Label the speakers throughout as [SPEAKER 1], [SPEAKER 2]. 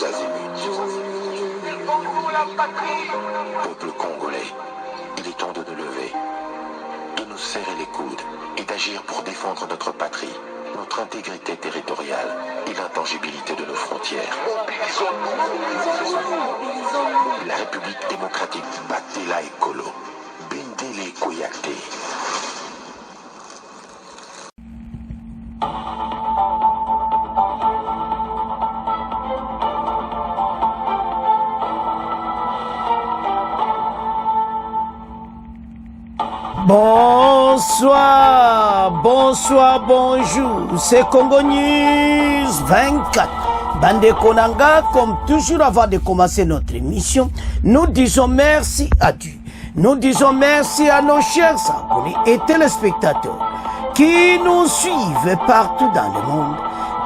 [SPEAKER 1] tous azimuts. Peuple congolais, il est temps de nous lever, de nous serrer les coudes et d'agir pour défendre notre patrie, notre intégrité territoriale et l'intangibilité de nos frontières. La République démocratique Batela Ekolo, Bendele Koyate.
[SPEAKER 2] Bonsoir, bonsoir, bonjour, c'est Congo News 24. Bande Konanga, comme toujours avant de commencer notre émission, nous disons merci à Dieu. Nous disons merci à nos chers abonnés et téléspectateurs qui nous suivent partout dans le monde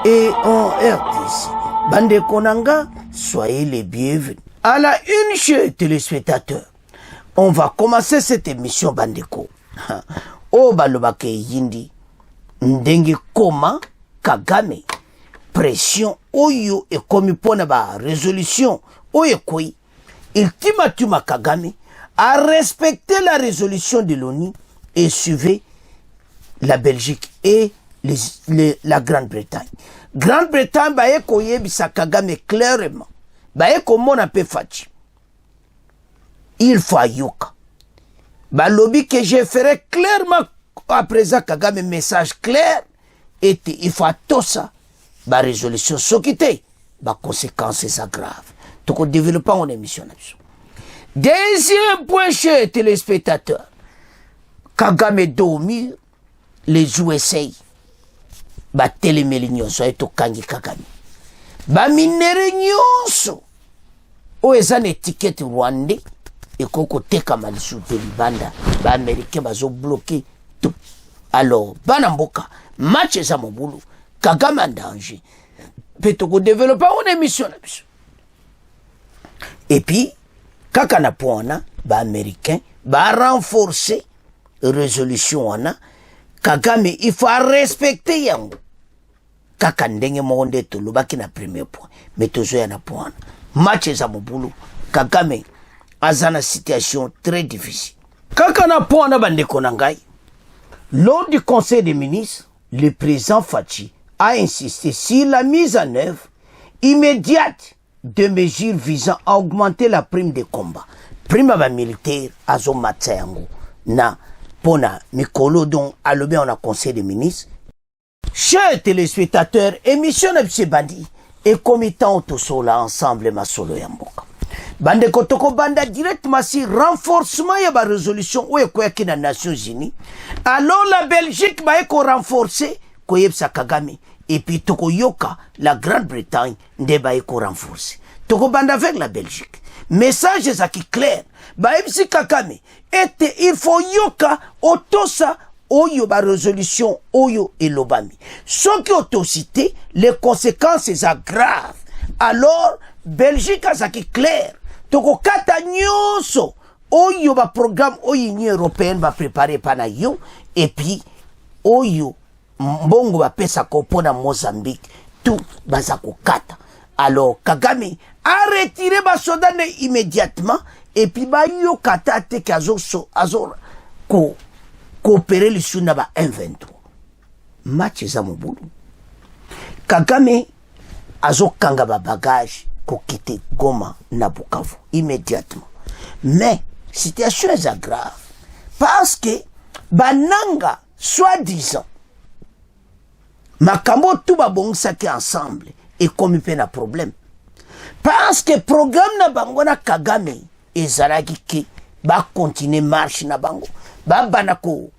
[SPEAKER 2] et en RDC. Bande Konanga, soyez les bienvenus. À la une, chers téléspectateurs, on va commencer cette émission Bandeko. O balobake yindi ndenge koma Kagame pression oyo e komi pona ba résolution oyo koi ultimatum Kagame a respecté la résolution de l'ONU et suivi la Belgique et la Grande-Bretagne. Grande-Bretagne ba eko yebisa Kagame clairement ba eko mona pe fachi il faut ayoka. Bah, lobby que je ferai clairement à présent Kagame message clair et il faut tout ça. Bah, résolution s'occuper. Bah, conséquences graves. Donc, on développe en émission. Deuxième point, chez téléspectateurs. Kagame dormir, les USA. Bah, téléméli nyonso, et to kangi Kagame. Bah, minere nyonso. O ezan étiquette rwandais. Et koko teka malisu de libanda ba américain bazo bloqué tout. Alors banamboka match za mobulu Kagame en danger. Petoko développer une émission là. Et puis kaka na poana ba américain ba renforcer résolution wana Kagame il faut respecter yango. Kaka ndenge monde to lobaki na premier point. Mais tozo ya na poana match za mobulu Kagame azana situation très difficile. Kakana pona bandeko nangai. Lors du conseil des ministres, le président Fachi a insisté sur la mise en œuvre immédiate de mesures visant à augmenter la prime de combat. Prime à militaire azo matsango na pona mikolo don alobe on a conseil des ministres. Chers téléspectateurs, émission de bandi et comité autosola ensemble ma solo yamboka. Bande kotoko banda directement si renforcement ya ba résolution ou ekoya ki na Nations Unies. Alors la Belgique ba eko renforcer ko yebsa Kagame et puis toko yoka la Grande-Bretagne nde ba eko renforcer. Toko banda avec la Belgique. Message zaki clair. Ba yebsi Kagame et il faut yoka otosa oyo ba résolution oyo elobami. Sans que autocité les conséquences sont graves. Alors Belgique a zaki clair. Toko kata nyonso oyo ba programme oyo Union européenne va préparer pana yo et puis oyo mbongo ba pesa ko pona Mozambique tout bazako kata. Alors Kagame a retiré ba soldats immédiatement et puis ba yo kata te kazo ko coopérer le suna ba M23. Match za mobulu. Kagame azo kanga ba bagage ko quitter Goma na Bukavu immédiatement. Mais situation est grave parce que bananga soi-disant makambo tout ba bongisa ensemble et comme pe na problème parce que programme na bango na Kagame ezalaki ke ba continuer marche na bango ba banako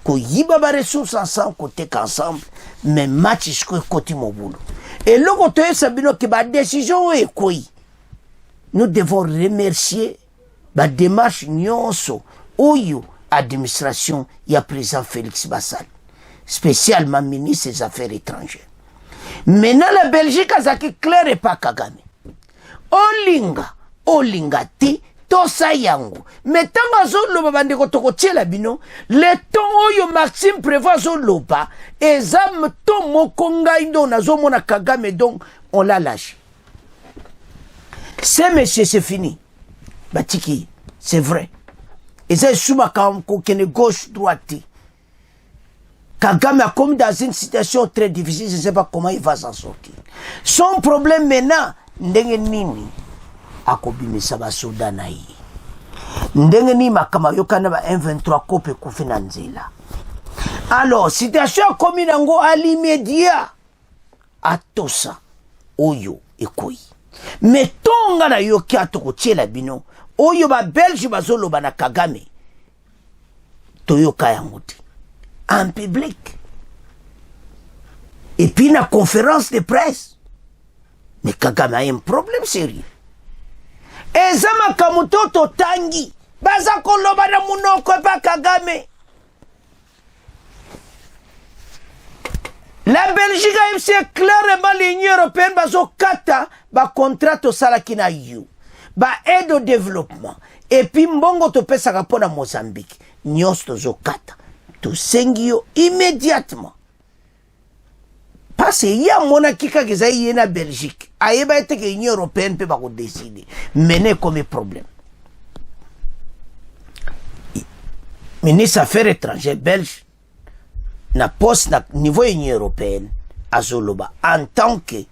[SPEAKER 2] ko yiba ba ressources ensemble côté ensemble mais match ko côté mobulu. Et le côté sabino que ba décision est quoi. Nous devons remercier la démarche nyonso oyo administration ya président Félix Bassal, spécialement ministre des Affaires étrangères. Maintenant la Belgique a zaki clair et pas Kagame. Olinga ti tosa yango. Mais tant que zolo bande ko toko tiela bino, le ton oyo Maxime prévoit zolo ba, ezam to mokonga indo na zo mona Kagame donc on l'a lâché. ces messieurs c'est fini batiki c'est vrai et ça souma quand qu'on gauche droite Kagame a commis dans une situation très difficile, je ne sais pas comment il va s'en sortir. Son problème maintenant, ndenge nini akobimisa basoda na ye. Ndenge nini makama yokana ba M23 kope kufina nzela. Alors, situation commis nango à l'immédiat atosa oyo ekoi. Mais tonga na yoki atoko tiela bino, oyo ba Belge bazolo bana Kagame. Toyoka yango te. En public. Et puis, la conférence de presse. Mais Kagame a un problème sérieux. Et ça m'a kamutoto tangi. Baza koloba na munoko pa Kagame. La Belgique a c'est clairement l'Union européenne bazo kata ba contrat to salakina you. Ba aide au développement. Et puis mbongo to pesa kapona Mozambique. Nyos to zo kata. To sengio immédiatement. Parce qu'il y a mon akika qui est en Belgique. Aïeba était que l'Union européenne peut pas décider. Mener comme problème. Ministre des Affaires étrangères belge, na poste na niveau Union européenne, à Zoloba, en tant que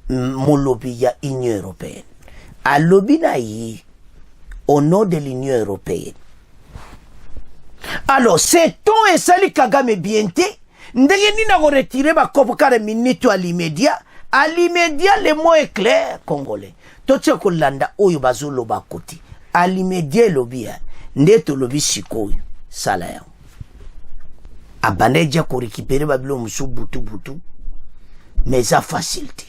[SPEAKER 2] mon lobby ya Union européenne. A lobby na yi, au nom de l'Union européenne. Alors, c'est ton et sali Kagame bienté, ndenge nina ko retirer ba kopo kare minute à l'immédiat, le mot est clair, Congolais. Totse ko landa oyo bazolo ba koti. À l'immédiat lobby ya, ndeto lobby sikoyo, sala ya. Abaneja ko récupérer babilo musu butu, mais ça facilité.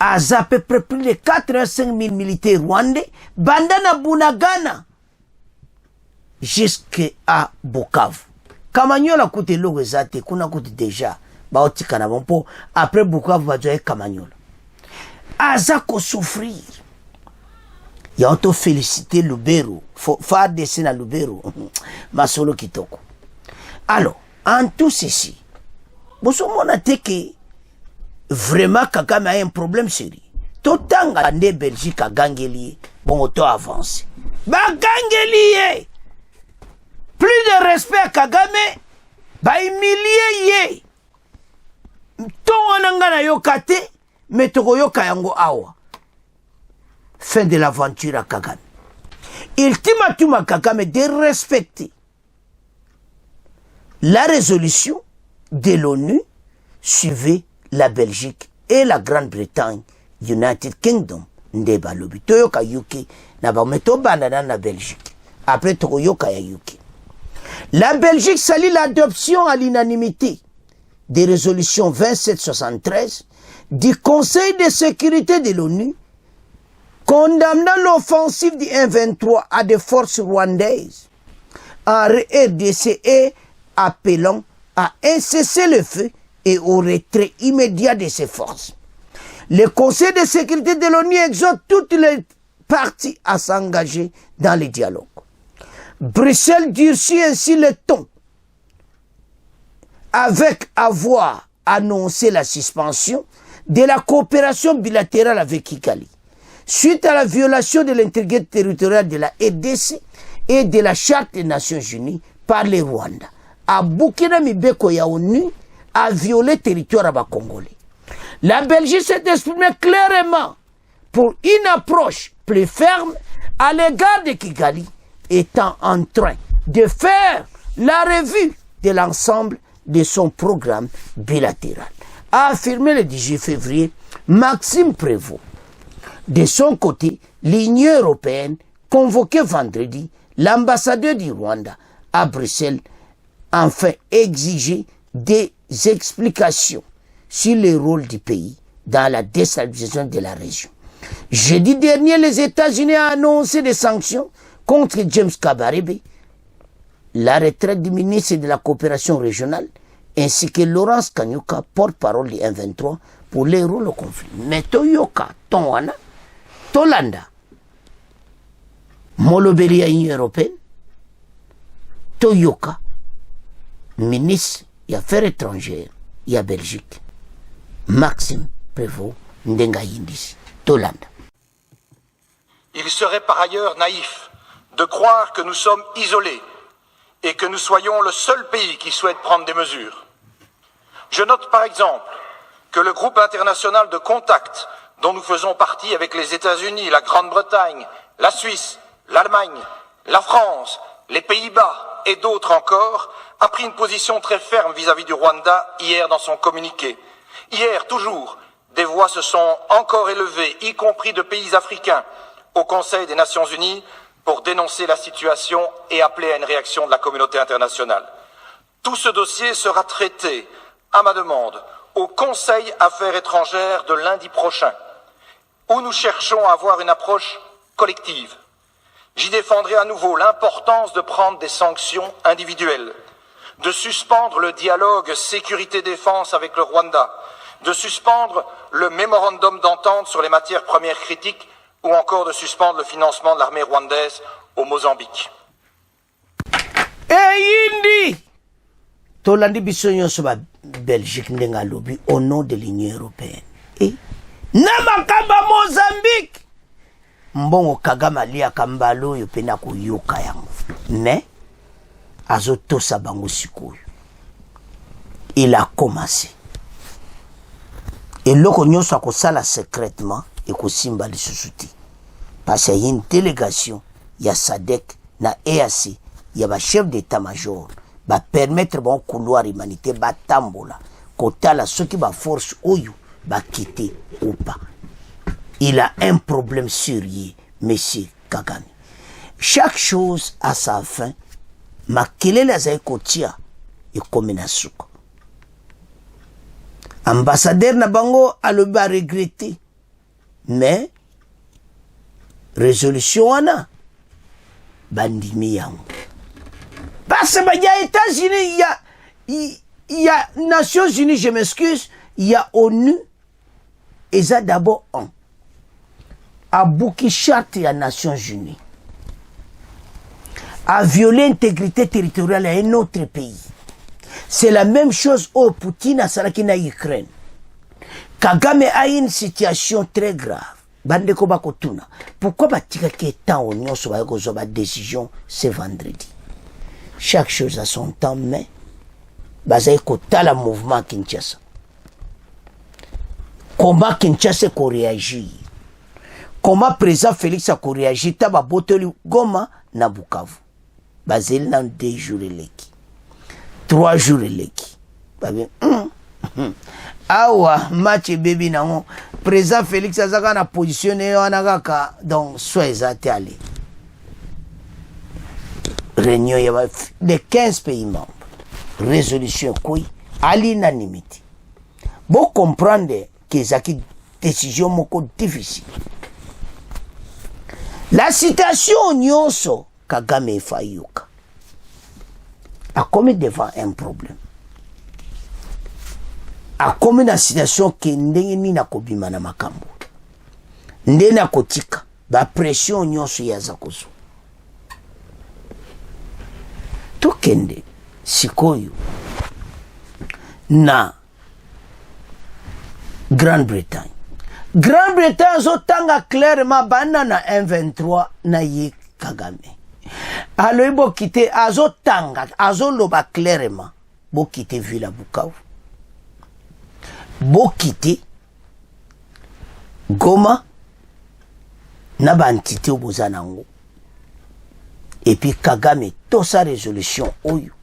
[SPEAKER 2] À peu près plus de 85 000 militaires rwandais, bandana Bunagana, jusqu'à Bukavu. Kamanyola koute logo zate, kuna koute déjà, baoti kanabompo, après Bukavu bajoye Kamanyola. Aza ko souffrir. Ya auto féliciter Lubero, faire dessin à Lubero, masolo kitoko. Alors, en tout ceci, boso mona teke, vraiment Kagame a un problème sérieux. Totanga nde Belgique a gangeli, bon auto avance. Ba gangeli plus de respect à Kagame, ba humilier ye. Ton anangana yokate, mais toko yoka yango awa. Fin de l'aventure à Kagame. Ultimatum Kagame de respecter la résolution de l'ONU suivait la Belgique et la Grande-Bretagne, United Kingdom, ndeba lobi. Toyoka yuki, na ba meto banana na Belgique. Après toyoka ya yuki. La Belgique salit l'adoption à l'unanimité des résolutions 2773 du Conseil de sécurité de l'ONU condamnant l'offensive du M23 à des forces rwandaises en RDC et appelant à un cessez-le-feu et au retrait immédiat de ces forces. Le Conseil de sécurité de l'ONU exhorte toutes les parties à s'engager dans le dialogue. Bruxelles durcit ainsi le ton avec avoir annoncé la suspension de la coopération bilatérale avec Kigali suite à la violation de l'intégrité territoriale de la RDC et de la Charte des Nations Unies par les Rwandais. À Burkina Mibeko ya ONU a violé le territoire congolais. La Belgique s'est exprimée clairement pour une approche plus ferme à l'égard de Kigali, étant en train de faire la revue de l'ensemble de son programme bilatéral, a affirmé le 18 février Maxime Prévost. De son côté, l'Union européenne convoquait vendredi l'ambassadeur du Rwanda à Bruxelles, enfin exiger des explications sur le rôle du pays dans la déstabilisation de la région. Jeudi dernier, les États-Unis ont annoncé des sanctions contre James Kabarebe, la retraite du ministre de la coopération régionale, ainsi que Laurence Kanyuka, porte-parole du M23, pour les rôles au conflit. Mais Toyoka, Tonwana, Tolanda, Moloberi à l'Union européenne, Toyoka, ministre des Affaires étrangères, il y a Belgique, Maxime Prévost, Ndenga Yindis, Tolanda.
[SPEAKER 3] Il serait par ailleurs naïf de croire que nous sommes isolés et que nous soyons le seul pays qui souhaite prendre des mesures. Je note par exemple que le groupe international de contact dont nous faisons partie avec les États-Unis, la Grande-Bretagne, la Suisse, l'Allemagne, la France, les Pays-Bas et d'autres encore, a pris une position très ferme vis-à-vis du Rwanda hier dans son communiqué. Hier, toujours, des voix se sont encore élevées, y compris de pays africains, au Conseil des Nations Unies pour dénoncer la situation et appeler à une réaction de la communauté internationale. Tout ce dossier sera traité, à ma demande, au Conseil Affaires étrangères de lundi prochain, où nous cherchons à avoir une approche collective. J'y défendrai à nouveau l'importance de prendre des sanctions individuelles, de suspendre le dialogue sécurité-défense avec le Rwanda, de suspendre le mémorandum d'entente sur les matières premières critiques ou encore de suspendre le financement de l'armée rwandaise au Mozambique.
[SPEAKER 2] Yindi tolandi biso nyonso ba Belgique ndenga lobi au nom de l'Union européenne. Na makamba Mozambique mbongo Kagame alia kambalo yo pena koyoka yango. Mais azotosa bango sikoyo. Il a commencé. Et loko nyonso akosala secrètement et kosimba lisusu te. Parce qu'il y a une délégation, il y a SADC, na EAC, il y a un chef d'état-major, va permettre bon couloir humanité, va tambola, kotala ceux qui va force oyo, va quitter ou pas. Il a un problème sérieux, monsieur Kagame. Chaque chose a sa fin, ma kelele azaye kotia, et comme na suko. Ambassadeur na bango a le bas regretté, mais résolution wana bandimi yango. Parce que il y a États-Unis, il y a Nations Unies, je m'excuse, il y a ONU, et ça d'abord un. A bouki charte à Nations Unies. A violé l'intégrité territoriale à un autre pays. C'est la même chose au Poutine à Sarakina Ukraine. Kagame a une situation très grave. Bandeko bakotuna. Pourquoi batika qui est temps on sur la décision ce vendredi? Chaque chose a son temps, mais bazaï kota la mouvement Kinshasa. Comment Kinshasa ko réagir? Comment président Félix a ko réagir? Taba botoli Goma na Bukavu. Basel dans 2 jours leki. 3 jours leki. Babi awa match baby nango président Félix azaka na positionné wana kaka donc soit ezate aller réunion ya de 15 pays membres résolution koi à l'unanimité bon comprendre que zaki décision moko difficile la situation nyonso Kagame fayuka a commis devant un problème a comme na situation ke ndenge ni na kobima na makambo nde na kotika ba pression nyonso ya zakozo to kende sikoyo na Grande-Bretagne zo tanga clairement bana na M23 na ye Kagame alors bo kite azo tanga azo loba clairement bo kite Villa Bukavu bo quitter Goma na ba entité obozanango et puis Kagame to sa résolution oyo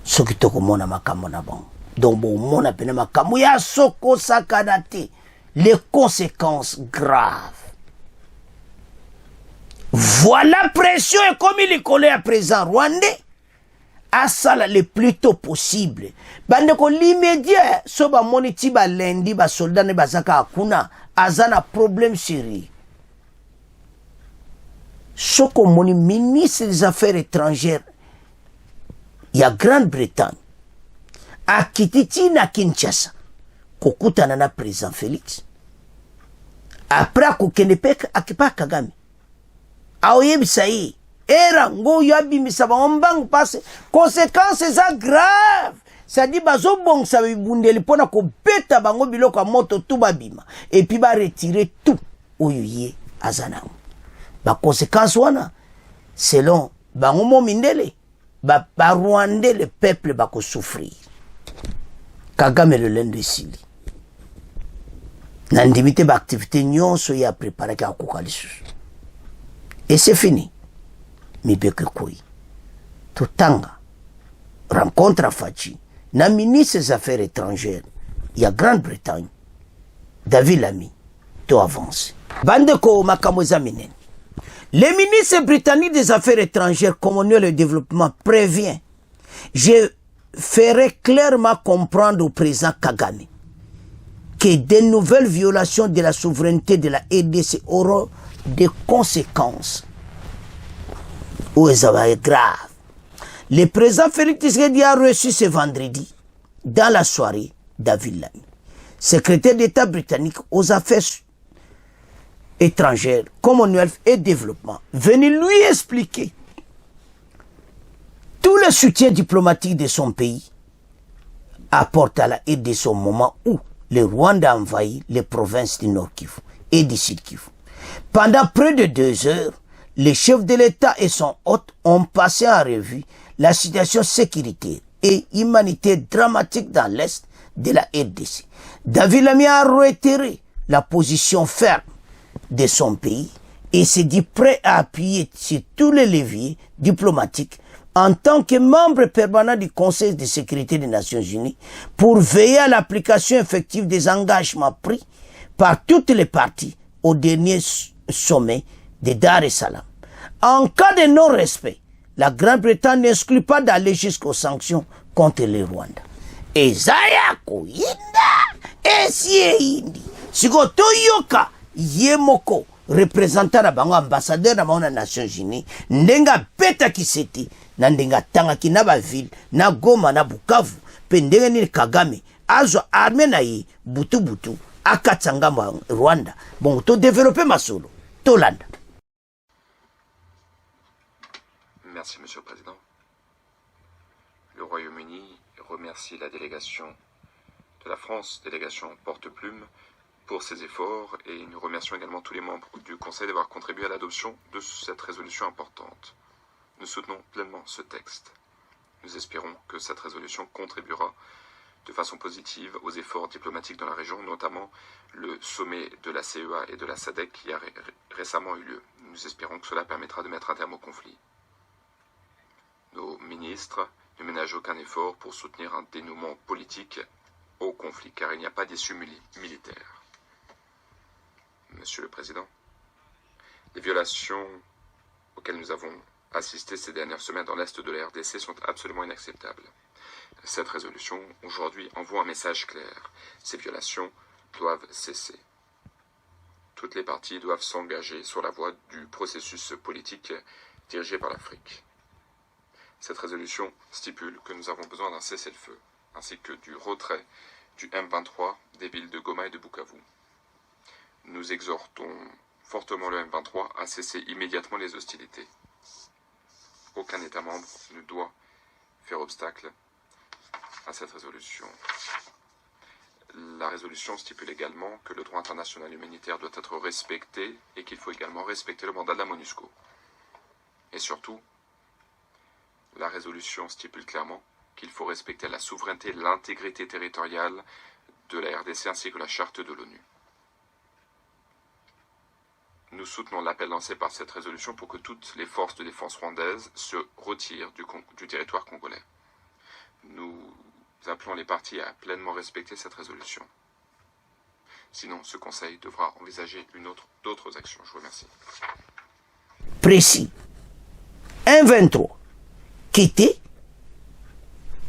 [SPEAKER 2] soki to komona makambo na bon donc bo mona pena makambo ya soko sakanate les conséquences graves. Voilà pression et comme il est collé à présent rwandais à ça le plus tôt possible. Bandeko l'immédiat, so ba moniti ba lendi ba soldat ne bazaka akuna azana problème sérieux. Soko moni ministre des Affaires étrangères ya Grande-Bretagne a kititi na Kinshasa kokutana na président Félix. Après kokende pek akipa Kagame. Aoyebisa yi era ngo yabi misaba ombangu passe conséquences ça grave ça dit bazo bon ça bundeli pona ko beta bango biloko moto tout babima et puis ba retirer tout oyo ye aza nango. Baconséquence wana selon bango mo mindele Rwandais, le peuple va souffrir. Kagame le lundi sili. Nandimité l'activité nyonso ya préparé ka kokalisu. Et c'est fini. Mibeke koi. Tutanga. Rencontre à Fachi. Na ministre des Affaires étrangères. Il y a Grande-Bretagne. David Lamy. To avance. Bande ko makamoza minen. Le ministre britannique des Affaires étrangères, Commonwealth et développement prévient. Je ferai clairement comprendre au président Kagame que de nouvelles violations de la souveraineté de la RDC auront des conséquences. Ou ça va être grave. Le président Félix Tshisekedi a reçu ce vendredi, dans la soirée, David Lamy, secrétaire d'État britannique aux affaires étrangères, Commonwealth et développement, venu lui expliquer tout le soutien diplomatique de son pays apporte à la RDC au moment où le Rwanda a envahi les provinces du Nord Kivu et du Sud Kivu. Pendant près de 2 heures, les chefs de l'État et son hôte ont passé en revue la situation sécuritaire et humanitaire dramatique dans l'Est de la RDC. David Lamy a réitéré la position ferme de son pays et s'est dit prêt à appuyer sur tous les leviers diplomatiques en tant que membre permanent du Conseil de sécurité des Nations Unies pour veiller à l'application effective des engagements pris par toutes les parties au dernier sommet de Dar es Salaam. En cas de non-respect, la Grande-Bretagne n'exclut pas d'aller jusqu'aux sanctions contre le Rwanda. Et Zaya Koyinda, Esieindi, Sigo Toyoka, Yemoko, représentant na bango ambassadeur na bango na Nations Unies, ndenga peta kiseti, na ndenga tanga ki na ba ville, na Goma na Bukavu, pe ndenga ni Kagame, azo arme na ye, butu, akatsanga Rwanda, bon, to développer masolo, to landa.
[SPEAKER 4] Merci, Monsieur le Président. Le Royaume-Uni remercie la délégation de la France, délégation porte-plume, pour ses efforts, et nous remercions également tous les membres du Conseil d'avoir contribué à l'adoption de cette résolution importante. Nous soutenons pleinement ce texte. Nous espérons que cette résolution contribuera de façon positive aux efforts diplomatiques dans la région, notamment le sommet de la CEA et de la SADC qui a récemment eu lieu. Nous espérons que cela permettra de mettre un terme au conflit. Nos ministres ne ménagent aucun effort pour soutenir un dénouement politique au conflit, car il n'y a pas d'issue militaire. Monsieur le Président, les violations auxquelles nous avons assisté ces dernières semaines dans l'Est de la RDC sont absolument inacceptables. Cette résolution, aujourd'hui, envoie un message clair. Ces violations doivent cesser. Toutes les parties doivent s'engager sur la voie du processus politique dirigé par l'Afrique. Cette résolution stipule que nous avons besoin d'un cessez-le-feu, ainsi que du retrait du M23 des villes de Goma et de Bukavu. Nous exhortons fortement le M23 à cesser immédiatement les hostilités. Aucun État membre ne doit faire obstacle à cette résolution. La résolution stipule également que le droit international humanitaire doit être respecté et qu'il faut également respecter le mandat de la MONUSCO. Et surtout, la résolution stipule clairement qu'il faut respecter la souveraineté et l'intégrité territoriale de la RDC ainsi que la charte de l'ONU. Nous soutenons l'appel lancé par cette résolution pour que toutes les forces de défense rwandaises se retirent du territoire congolais. Nous appelons les parties à pleinement respecter cette résolution. Sinon, ce Conseil devra envisager d'autres actions. Je vous remercie.
[SPEAKER 2] Précis. 1-23. Kité,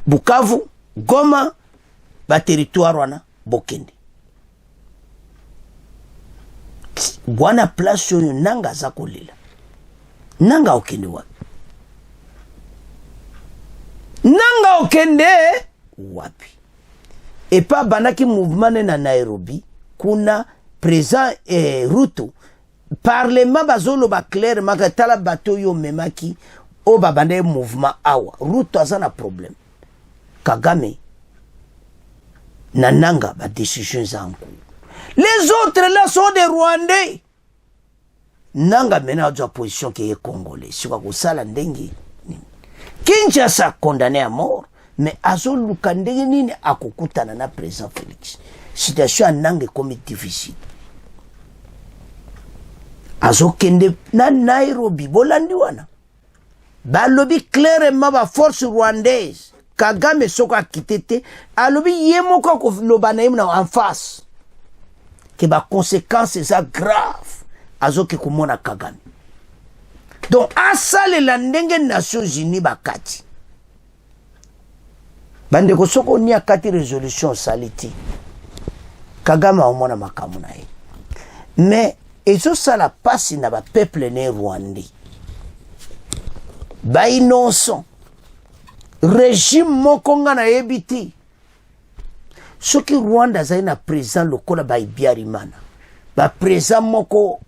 [SPEAKER 2] Bukavu, Goma, ba territoire wana, Bokende. Bwana place oyo nanga aza kolela. Nanga okende wapi? Nanga okende wapi? Et pas banaki mouvement na Nairobi, kuna président Ruto, parlement bazolo ba clair makatala bato yo memaki o babande mouvement awa. Ruto aza na problème. Kagame na nanga ba décision za en cours. Les autres là sont des Rwandais. nanga mena za position qui est congolais sika ko sala ndenge Kinshasa condamné à mort mais azo luka ndenge nini akukutana na président Félix situation nange comme difficile azo kende na Nairobi bolandi wana balobi clairement ba force rwandaise Kagame soka kitete alobi yemoko ko lobana en face que ba conséquences ça grave azo ke kumona Kagame donc asale la ndenge Nations Unies bakati bande ko soko ni akati résolution saliti Kagame omona makamu na ye mais ezo sala pasi na ba peuple né rwandais ba innocent régime moko nga na yebiti soki Rwanda zai na président lokola ba Ibiarimana ba président moko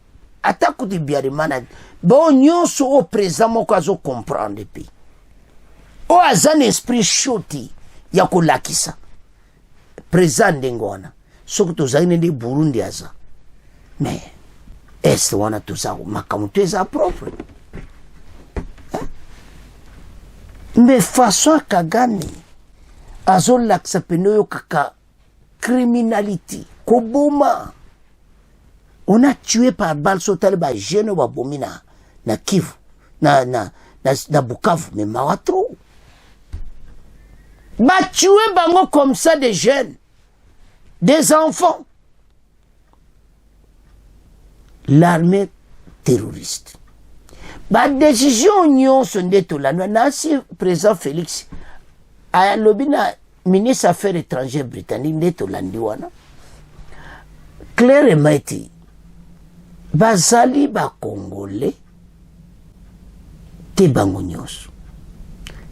[SPEAKER 2] ataku di Ibiarimana bo nyonso o président moko azo comprendre pe o azan esprit shoti ya kolakisa président ndengona soki tozali nde Burundi aza mais est wana tozako makamutu eza propre mais façon Kagame azo laksa penoyo kaka criminalité koboma on a tué par balle sotale ba jeune ba bomina na Kivu na Bukavu mais mawatro ba tué bango comme ça des jeunes des enfants l'armée terroriste ba décision nyonso ndeto la na si président Félix a lobina ministre affaires étrangères britannique ndeto landi wana clairement eti bazali ba congolais te bango nyonso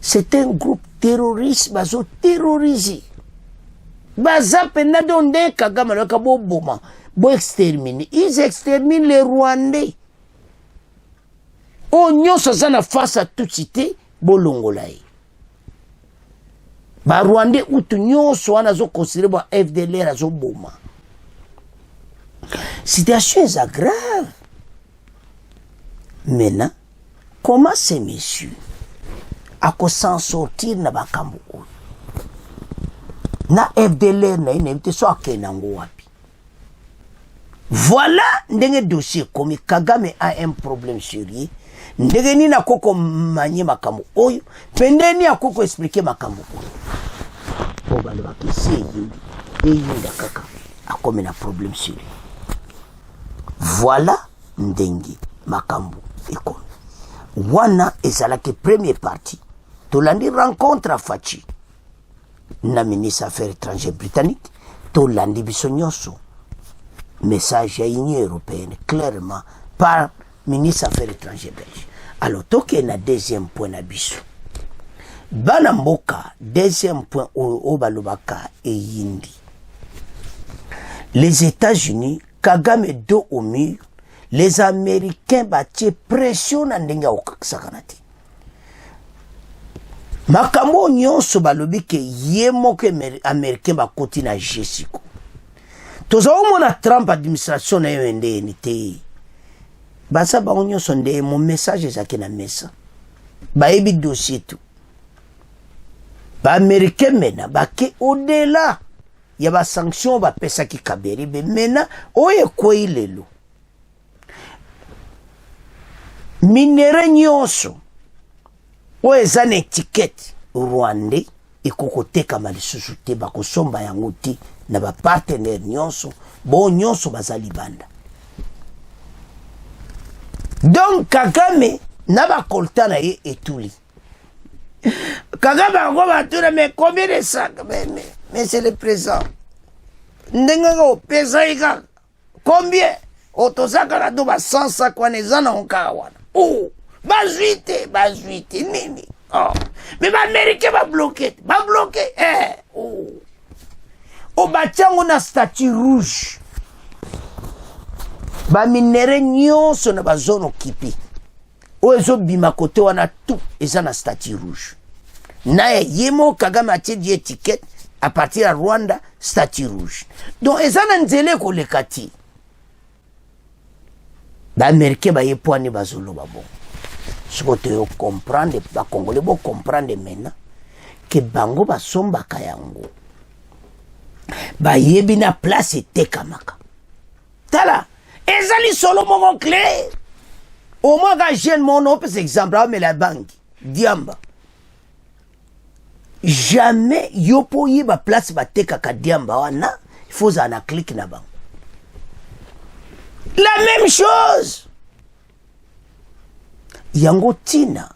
[SPEAKER 2] c'est un groupe terroriste bazo terroriser baza pena donde Kagame loka bo boma bo exterminer ils exterminent les Rwandais o nyonso zana face à toute cité bolongolaye ba Rwandais utu nyonso wana zo considérer ba FDLR azo boma situation est grave maintenant comment ces messieurs à s'en sortir na bakambo na FDLR na inevite so akenango wapi voilà ndenge dossier comme Kagame a un problème sérieux ndenge ni na koko manye makambo oyo pendeni akoko expliquer makambo oyo bale bakisi yinda kaka akome na problème sérieux voilà ndenge makambo ekomi wana ezalaki première partie tolandi rencontre à Fachi na ministre affaires étrangères britannique tolandi biso nyonso message à l'Union européenne clairement par ministre affaires étrangères belge alors toke na deuxième point na biso bana mboka deuxième point o balobaka e yindi les États-Unis Kagame do au mur les Américains batie pression na ndenge okasakanati makambo nyonso balobi ke yemo ke Américain bakoti na Jessico tozomona Trump administration na yende nite basa ba nyonso nde mon message ezaki na mesa bayebi dossier tout ba Américain mena bake au-delà ya ba sanction ba pesa ki kaberi be mena oye koilelo minere nyonso o eza na étiquette Rwandais ekokoteka malisusu te bakosomba yango te na ba partenaire nyonso bo nyonso bazali banda donc Kagame na ba kolta na ye etuli Kagame ngo batura mais combien de sacs mais c'est le présent ndenga pesa ika combien otosaka na do ba 100 sacs wana ezana onkawana oh bazuite nini oh mais ba Américain ba bloqué oh o batiango na statue rouge ba minere nyonso na ba zone occupée o ezo bima kote wana tout eza na statue rouge na yemo Kagame atie di étiquette à partir à Rwanda statue rouge donc eza na nzele ko lekati Américain ba yepwani bazolo babo. Ce que tu comprendre, ba Congolais bo comprendre maintenant que bango ba somba kayango. Ba yebi na place tekamaka. Tala, ezali solo mon clair. Au moins ga jeune mon opes exemple mais la banque Diamba. Jamais yopo yeba place ba tekaka Diamba wana, il faut ana clique na bango. La même chose. Yango tina.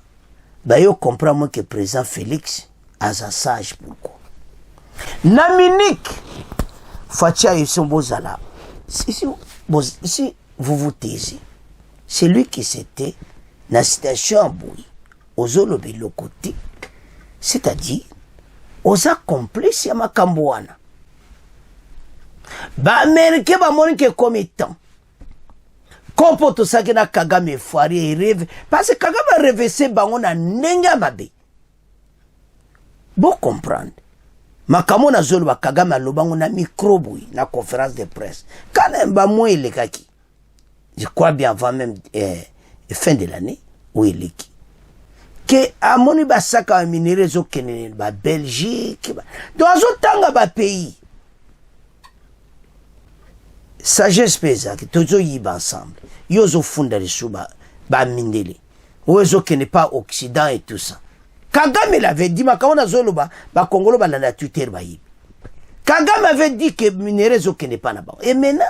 [SPEAKER 2] Ba yo comprend moi que président Félix a sa sage pourquoi. Naminique. Fatia Yusombozala. Si vous vous taisez. C'est lui qui s'était dans la situation en bouille. Aux olobi le côté. C'est-à-dire, aux accomplices ya makambouana. Ba Américain ba monique comme étant. Kompo to sakina Kagame foari et rêve parce que Kagame rêve c'est bango na nenga mabe. Bon comprendre. Makamo na zolo ba Kagame alobango na microbui na conférence de presse. Kana mba mo elekaki. Je crois bien avant même fin de l'année où il est que amoni ba saka minéraux zo kenene ba Belgique ba donc zo tanga ba pays. Sagesse pesa que tous y ensemble. Yozo funda les souba ba mindele. Ozo qui n'est pas Occident et tout ça. Kagame l'avait dit makona zoloba ba Congolo ba la Twitter ba yi. Kagame avait dit que minéraux qui n'est pas là-bas. Et maintenant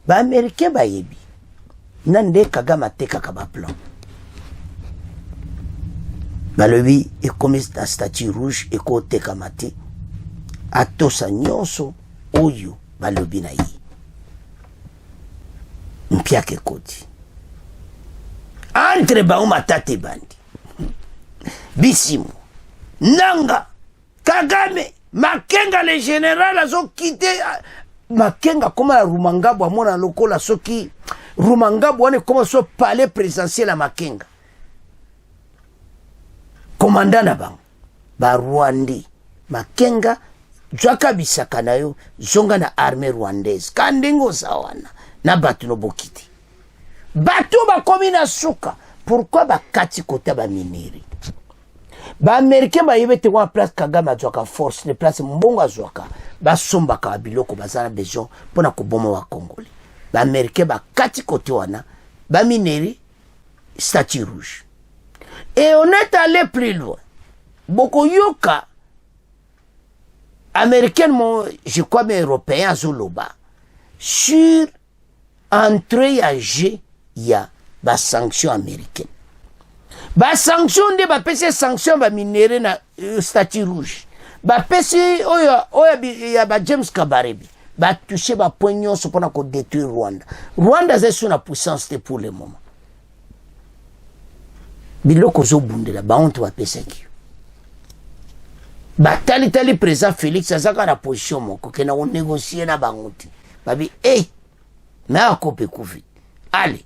[SPEAKER 2] ba américain ba yebi. Nande Kagame teka ka ba plan. Ba lebi et comme la statue rouge et côté kamate. Atosa nyonso oyo ba lebi na yi. Mpiake koti. Entre bauma tate bandi. Bissimo. Nanga. Kagame. Makenga le général azo quitté. Makenga comme la Rumangabo a mona lokola soki. Rumangabo ane comme so palais présidentiel à Makenga. Commandant na bang. Ba Rwandi. Makenga. Jwaka bisaka na yo. Zonga na armée rwandaise. Kandengo sawana. Na batu no bokiti. Batu ba komi na suka. Pourquoi ba kati kota ba mineri? Ba Américain ba yebete wa place Kagame azwaka force ne place mbongo azwaka. Ba somba ka biloko bazana besoin pona ko boma wa Congolais. Ba Américain ba kati kote wana ba mineri statue rouge. Et on est allé plus loin. Boko yoka Américain je crois mais européen zoloba sur entrée à G, il y a des sanctions américaines. Des sanctions, des sanctions minérales na statue rouge. Il y a James Kabarebe. Bah toucher bah poignon sur pour qu'on détruire Rwanda. Rwanda c'est une puissance pour le moment. Biloko zo bunde la bah on te va pesa qui. Bah tali président Félix ça ça la position mon que na on négocier na bangoti. Bah bi hey mais à couper Covid. Allez.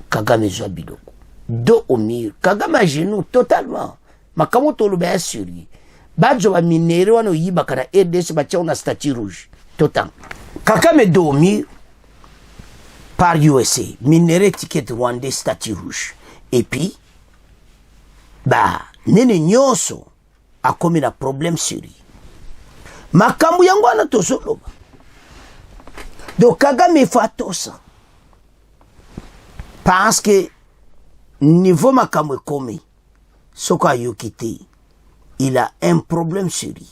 [SPEAKER 2] Kagame zwa biloko. Dos au mur. Kagame à genoux totalement. Makamoto le bien sur lui. Badjo wa minere wano yiba kana RDC bacha una statue rouge. Total. Kagame dos au mur par USA. Minere ticket rwandais statue rouge. Et puis bah nene nyonso a commis un problème sur lui. Makambu yango ana tozoloba. Donc Kagame fait tout ça. Parce que niveau makamwe komi, soka yokite, il a un problème sur lui.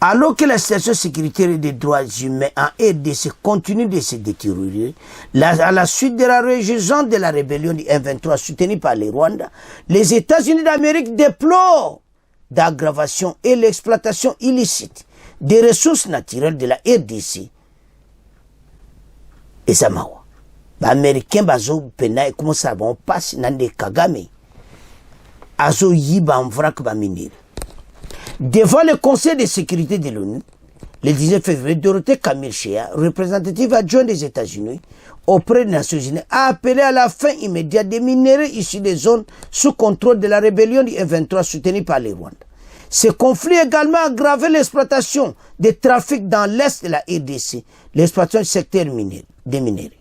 [SPEAKER 2] Alors que la situation sécuritaire des droits humains en RDC continue de se détériorer, à la suite de la résurgence de la rébellion du M23 soutenue par les Rwandais, les États-Unis d'Amérique déplorent l'aggravation et l'exploitation illicite des ressources naturelles de la RDC. Et ça m'a les Américains bazo pena comment ça va on passe nande Kagame azo yiba en vrac ba minir. Devant le Conseil de sécurité de l'ONU, le 19 février, Dorothée Camille Shea, représentative adjointe des États-Unis auprès des Nations Unies, a appelé à la fin immédiate des minéraux issus des zones sous contrôle de la rébellion du M23 soutenue par les Rwandais. Ce conflit a également aggravé l'exploitation des trafics dans l'est de la RDC, l'exploitation du secteur des minéraux.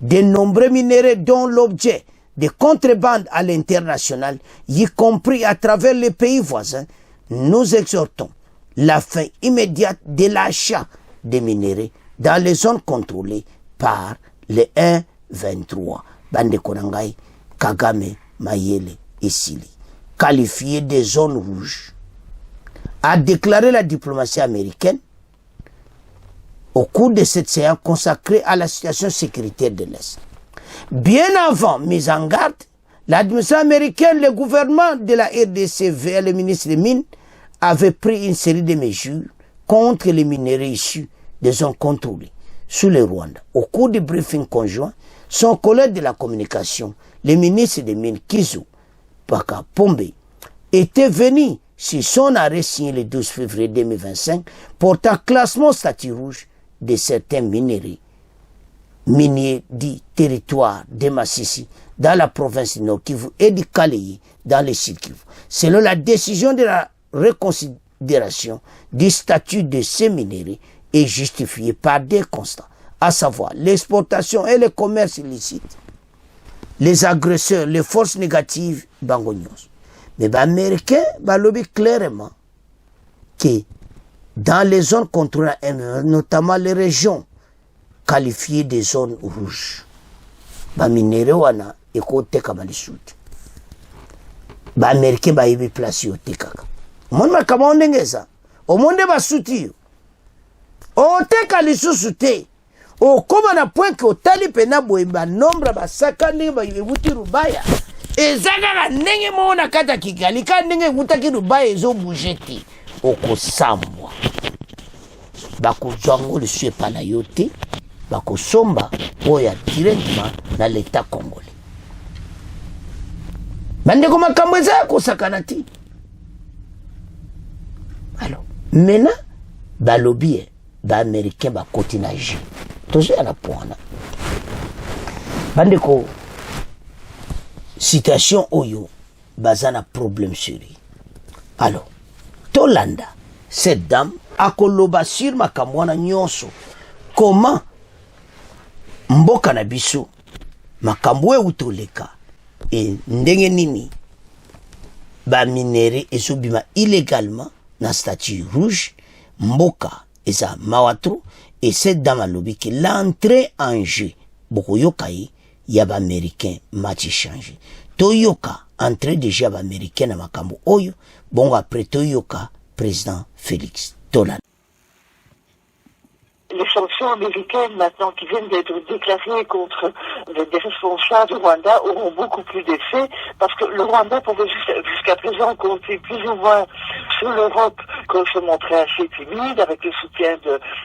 [SPEAKER 2] de nombreux minéraux dont l'objet de contrebande à l'international, y compris à travers les pays voisins, nous exhortons la fin immédiate de l'achat des minéraux dans les zones contrôlées par les 1-23. Bande Konangai, Kagame, Mayele et Sili, qualifiés des zones rouges, a déclaré la diplomatie américaine au cours de cette séance consacrée à la situation sécuritaire de l'Est. Bien avant mise en garde, l'administration américaine, le gouvernement de la RDC via le ministre des Mines avait pris une série de mesures contre les minéraux issus des zones contrôlées sous le Rwanda. Au cours du briefing conjoint, son collègue de la communication, le ministre des Mines Kizu Paka Pombe, était venu sur son arrêt signé le 12 février 2025 portant classement statut rouge de certains minéraux miniers du territoire de Massissi dans la province du Nord Kivu et du Kaléi dans le Sud Kivu. Selon la décision de la reconsidération du statut de ces minéraux est justifiée par des constats, à savoir l'exportation et le commerce illicite, les agresseurs, les forces négatives, bangonios. Mais les Américains lobby clairement que dans les zones contrôlées, notamment les régions qualifiées des zones rouges, les minéraux wana ekoteka balisuti. Les Américains bayibi place yotekaka. Mwana kama ondengeza, omonde basuti yo. Oteka lisusu te. Okoma na point que otali pena boyeba nombre basaka ndenge bayibuti rubaya. Ezaka ka ndenge mona kata Kigali ka ndenge butaki rubaya ezo bouger te. Okosambwa. Bakozwango le suye pana yote. Bakosomba oya directement na l'état congolais. Bandeko makambo eza kosakana ti. Alors, maintenant, balobi américain ba continage. Tozo ya na pona. Bandeko situation oyo bazana problème sérieux. Alors, Tolanda, cette dame akoloba sur makamwana nyonso. Comment mboka na biso makambo utoleka et ndenge nini ba minéraux esobima illégalement na statut rouge mboka eza mawatro et cette dame alobi que l'entrée en jeu bokoyoka ya ba américain match changer toyoka entrée déjà ba américain na makambo oyo bongo après toyoka président Félix Tolanda.
[SPEAKER 5] Les sanctions américaines maintenant qui viennent d'être déclarées contre des responsables du Rwanda auront beaucoup plus d'effet parce que le Rwanda pouvait jusqu'à présent compter plus ou moins sur l'Europe qu'on se montrait assez timide avec le soutien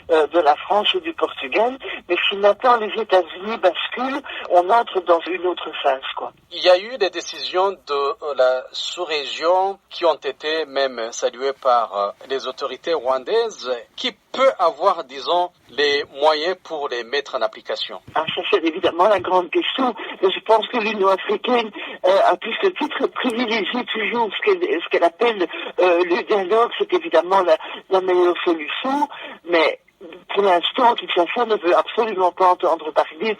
[SPEAKER 5] de la France et du Portugal. Mais si maintenant les États-Unis basculent, on entre dans une autre phase, quoi.
[SPEAKER 6] Il y a eu des décisions de la sous-région qui ont été même saluées par les autorités rwandaises qui peut avoir, disons, les moyens pour les mettre en application?
[SPEAKER 5] Ça c'est évidemment la grande question. Je pense que l'Union africaine a plus le titre privilégié toujours ce qu'elle appelle le dialogue. C'est évidemment la meilleure solution, mais pour l'instant, Kinshasa ne veut absolument pas entendre parler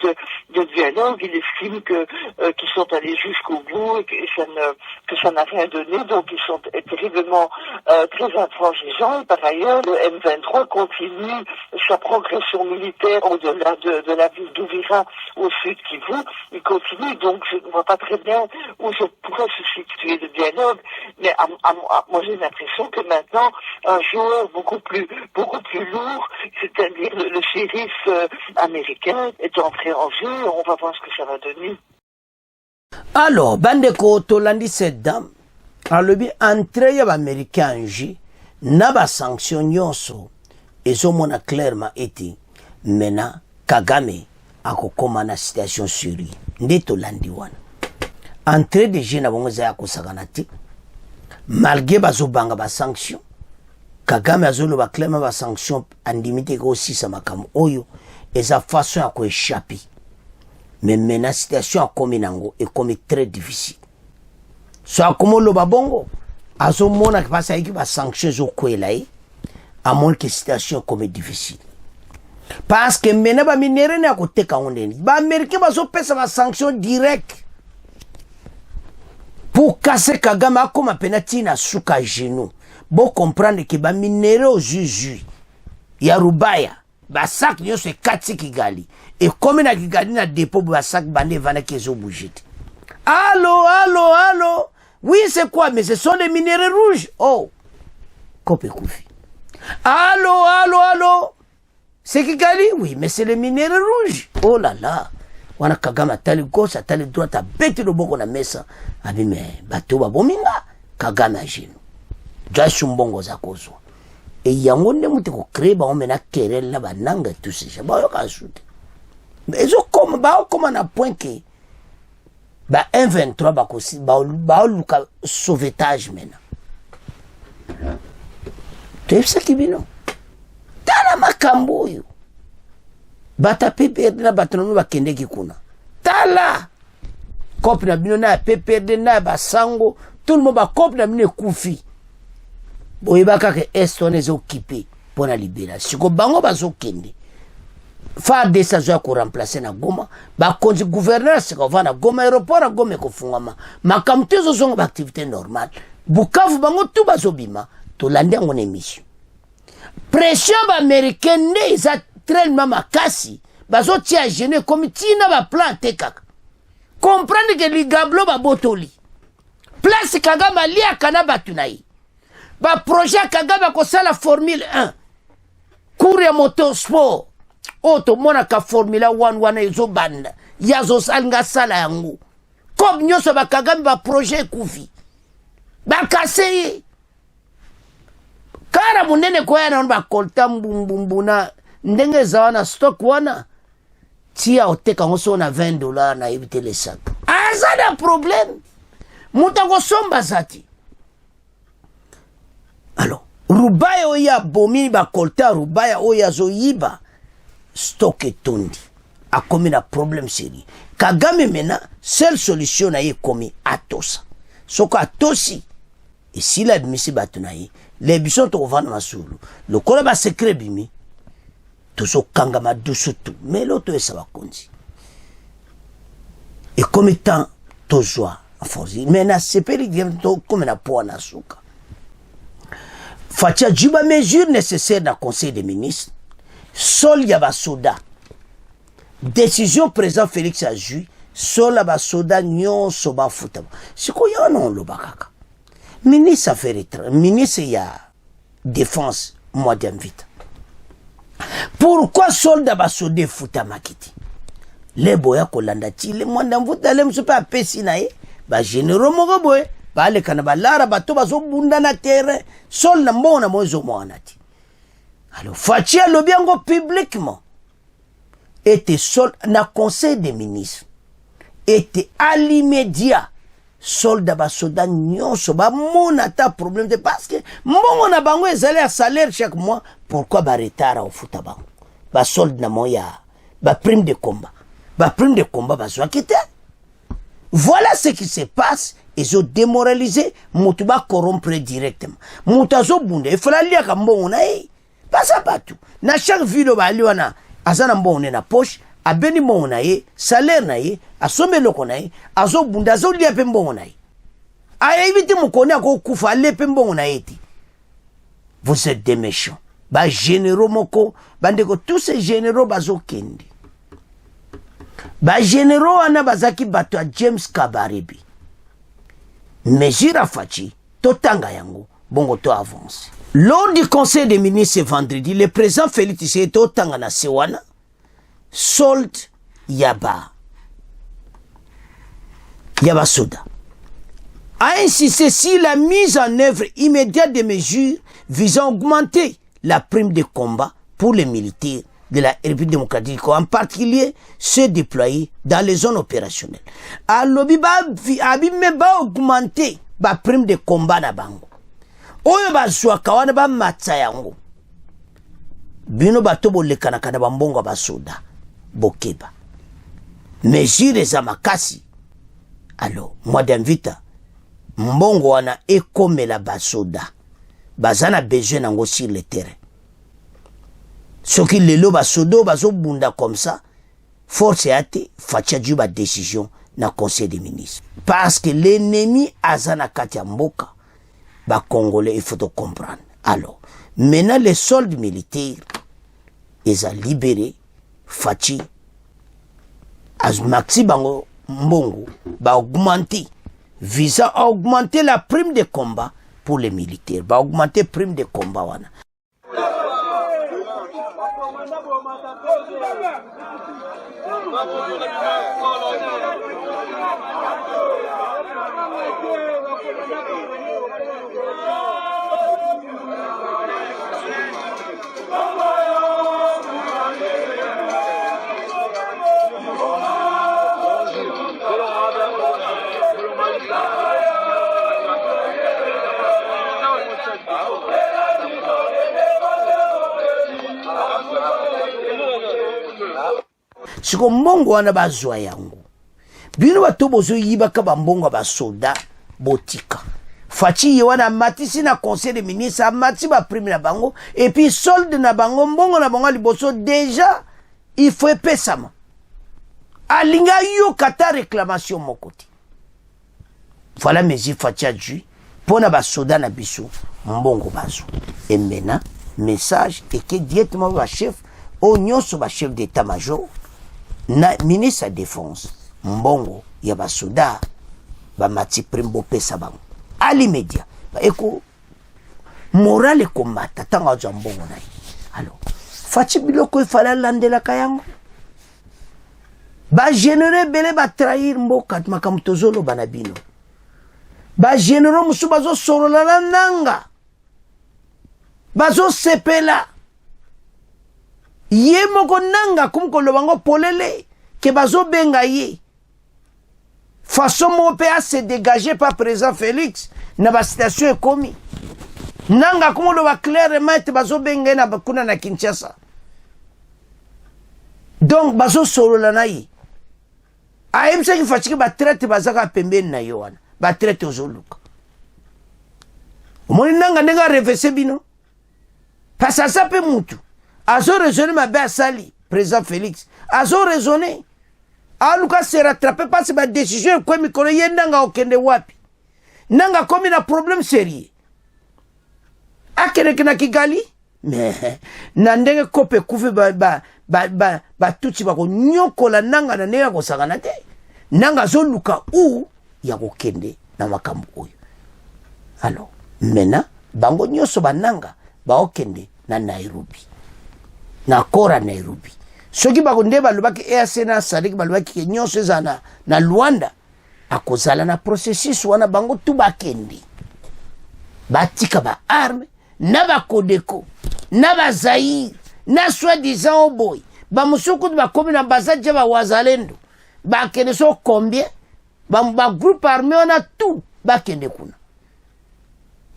[SPEAKER 5] de dialogue. Il estime qu'ils sont allés jusqu'au bout et que ça n'a rien donné. Donc ils sont terriblement très intransigeants. Et par ailleurs, le M23 continue sa progression militaire au-delà de la ville d'Ouvira au sud Kivu. Il continue, donc je ne vois pas très bien où se pourrait se situer le dialogue. Mais moi j'ai l'impression que maintenant, un joueur beaucoup plus lourd, c'est-à-dire le shérif américain est entré en jeu. On va voir ce que ça va donner.
[SPEAKER 2] Alors, bandeko tolandi cette dame, alors bien entrée ya américain en jeu, na ba sanction nyonso, ezomona clairement été maintenant Kagame akokoma na situation sérieuse. Nde tolandi wana. Entrée de jeu na bongo za kosakana te. Malgré bazobanga ba sanction, Kagame azolo ba clairement ba sanction andimité ko aussi sa makam oyo eza façon à ko échapper. Mais maintenant la situation a comme nango est comme très difficile. Soit comme le babongo azo mona ki pasa iki ba sanction zo ko elai à moins que situation comme difficile. parce que mena ba minere na koteka ondeni ba américain bazo pesa ba sanction direct pour casser Kagame akoma penati na suka genou. Bon comprendre que ba minere au juju ya Rubaya ba sac nyo se kati Kigali et comme na Kigali na dépôt ba sac bande vana kezo bougite. Allô, oui c'est quoi, mais ce sont des minéraux rouges. Oh Kope Koufi. Allô, c'est Kigali, oui mais c'est les minéraux rouges. Oh là là, wana Kagame atali gauche atali droite abeti loboko na mesa abi me bato babominga Kagame ajino ja sumbongo za kozo e yango nde muti ko créer ba omena querelle na bananga tout ça ba yo ka soute mais zo comme na point que ba M23 ba ko si ba luka sauvetage mena tu sais qui bino tala makambo yo bata PPRD na batonomi bakendeki kuna tala kopi na bino na PPRD na basango tout le monde ba kopi na bino ekufi boyeba kaka est on est occupé pour la libération ko bango bazokende fa desa zo ko remplacer na Goma ba konzi gouverneur se ko va na Goma aéroport na Goma ko fungama makamte zo zongo ba activité normale Bukavu bango tout bazobima to lande ngone mission pression ba américain ne za tellement makasi bazo tia gêné comme tina ba planter kaka comprendre que li gablo ba botoli place Kagame lia kana batunai ba projet Kagame ko sala Formule 1 cours ya motorsport auto mona ka Formula 1 wana ezo banda yazo salnga sala yango comme nyoso ba Kagame ba projet kufi ba kaseye kara munene ko yana ba kolta mbumbuna ndenge zawana stock wana tia oteka ngoso na $20 na éviter les sacs azana problème mutango somba zati. Alors Rubaya oya bomi ba kolta Rubaya oya zo yiba stock etondi a komi na problème sérieux. Kagame mena seule solution na ye komi atosa soko atosi et si la bimisi batunaye les bisons to vendre masulu le kola ba secret bimi tozo kangama dusutu mais l'autre est ça konzi et comme étant tozwa en force mais na sepeli to comme na po na suka fatia juba mesure nécessaire dans conseil des ministres sol ya ba soda décision président Félix Azui sol ya ba soda nyon so ba futa siko yo non lo bakaka ministre affaires étrangères ministre ya défense moi d'invite. Pourquoi soldat basode futa makiti? Les boya kolanda ti le mwanda mvuta le msupe apesi na ye ba généraux moko boye ba le kana balara bato bazo bunda na terre sol na mbona mozo mwana ti. Alors Fatia lobiango publiquement était sol na conseil des ministres était à l'immédiat soldat basoda nyonso ba mona ta problème de parce que mbongo na bango ezali à salaire chaque mois pourquoi ba retard au futa bango ba soldat na moya ba prime de combat bazo quitter. Voilà ce qui se passe. Ils ont démoralisé mutu ba corrompre directement mutu zo bunda ifala lia ka mbongo na pas ça pas tout na chaque ville ba liwana azana mbongo na poche abeni mbongo na ye salaire na ye asome loko na ye azo bunda zo lia pe mbongo na ye aya ibiti mukone ko kufa lepe mbongo na ye ti. Vous êtes des méchants ba généraux moko bandeko tous ces généraux bazo kendi ba généraux ana bazaki bato a James Kabarebe mais Jirafachi totanga yango bongo to avance. Lors du conseil des ministres vendredi le président Félix Tshisekedi totanga na sewana sold yaba soda a insisté sur la mise en œuvre immédiate des mesures visant à augmenter la prime de combat pour les militaires de la République démocratique, en particulier ceux déployés dans les zones opérationnelles. Alors, il va augmenter la prime de combat na bango. Oyo ba zwaka wana ba matsa yango. Bino bato bolekana kana bambongo ba soda bokeba. Mesure za makasi. Alors, moi d'invita mbongo wana ekomela ba soda. Bazana besoin nango sur le terrain. soki lelo basoda bazobunda comme ça force ate fatia juba décision na conseil des ministres parce que l'ennemi aza na kati ya mboka ba congolais il faut te comprendre. Alors maintenant les soldes militaires ils ont libéré faci as maxi bango mbongo ba augmenter visa a augmenter la prime de combat pour les militaires ba augmenter prime de combat wana. Siko mbongo wana bazwa yango bino bato bozo yibaka bambongo ba soda botika faci ye wana matisi na conseil des ministres amati ba prime na bango et puis solde na bango mbongo na bango liboso déjà il faut pesama alinga yo kata réclamation mokoti. Voilà mes faci a dû pona ba soda na biso mbongo bazo et maintenant message et que directement ba chef au nyonso ba chef d'état-major na ministre de défense mbongo ya basoda bamati primbo pesa bango à l'immédiat eko morale komata tanga za mbongo na alors faci biloko ifala landela kayango ba généré belé ba trahir mboka makamtozolo banabino ba généraux musu bazo sorola na nanga bazo sepela ye moko nanga kumkolo bango polele ke bazo benga ye façon mo pe a se dégager par président Félix na ba station ekomi nanga kumolo ba clairement te bazo benga na bakuna na Kinshasa donc bazo sorola na ye aimse ki fatiki ba traite bazaka pembeni na yo wana ba traite ozoluka omoni nanga ndenga reverser bino pasa ça pe mutu azo raisonner ma bé sali président Félix azo raisonner aluka se rattraper parce ba décision ko mi kono yendanga okende wapi nanga komi na problème sérieux akene kina Kigali mais na ndenge kope kufi ba tuti bako nyokola nanga na nega ko sagana te nanga zo luka u ya kokende na makambo oyo. Alors maintenant bango nyoso bananga ba okende na Nairobi na kora Nairobi soki bakonde balobaki EAC na SADC balobaki ke nyonso ezana na Luanda akozala na processus wana bango tu bakende batika ba arme na ba Kodeko na ba Zaïre na soi-disant Oboy ba musuku ba komi na ambassade ba wazalendo bakende so combien ba groupe armé wana tout bakende kuna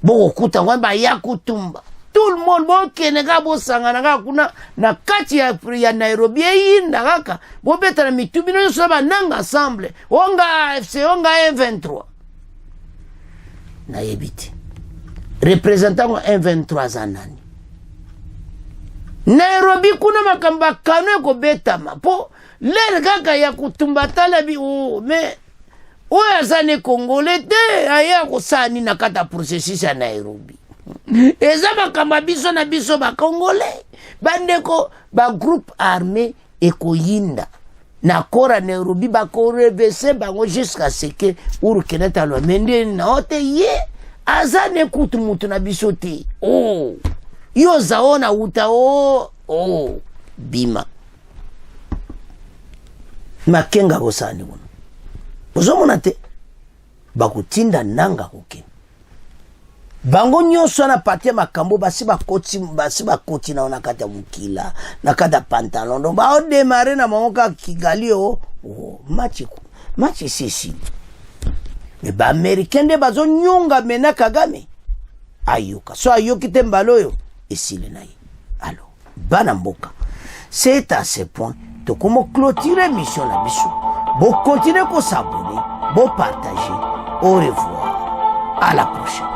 [SPEAKER 2] bo kuta ngwa ba yakutumba tout le monde bon kenega bo sangana ka kuna na kati ya Nairobi yinda kaka bo beta na mitubino so ba nanga ensemble onga FC onga M23 na yebiti représentant wa M23 zanani Nairobi kuna makamba kanu ko betama po lere kaka ya kutumbatala bi o mais oya zane congolais te aya ko sani na kata processus ya Nairobi eza makamba biso na biso ba congolais bandeko ba groupe armé ekoyinda na kora Nairobi ba ko reverser bango jusqu'à ce que urkeneta lo mende na ote ye azane kutu mutu na biso te oh yo zaona uta oh bima makenga bosani bona bozomona te bakutinda nanga kokende bango nyonso na patia makambo basi bakoti na kata mukila na kata pantalon donc ba démarrer na mongoka Kigali match sisi mais ba américain de bazo nyonga mena Kagame ayoka so ayoki te mbaloyo esile na ye. Alors bana mboka c'est à ce point to comment clôturer mission na biso bo continuer ko s'abonner bo partager au revoir à la prochaine.